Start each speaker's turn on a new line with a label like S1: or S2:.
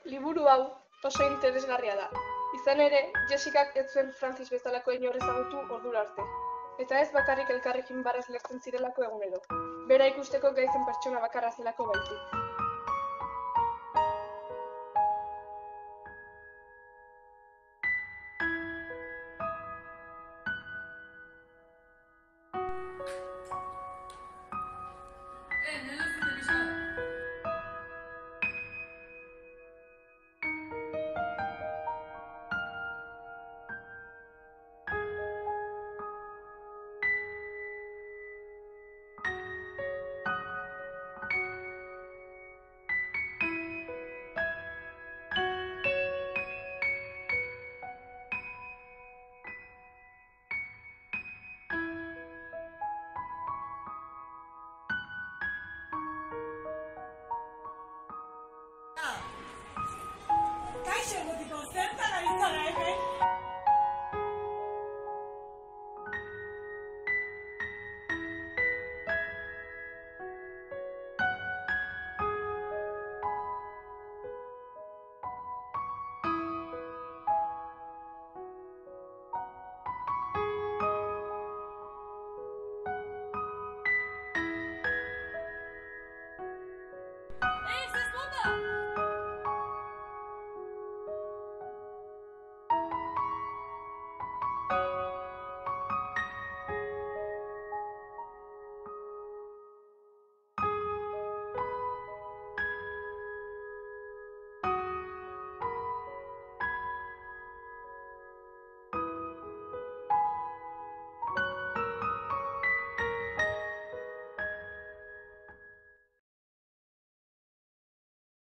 S1: Liburu hau oso interesgarria da. Izan ere, Jessicak ez zuen Francis bezalako inor ezagutu ordura arte. Eta ez bakarrik elkarrekin barrez lertzen zirelako egunero. Bera ikusteko gai zen pertsona bakarra zelako baizik.
S2: Kaixo, mutiko, zertan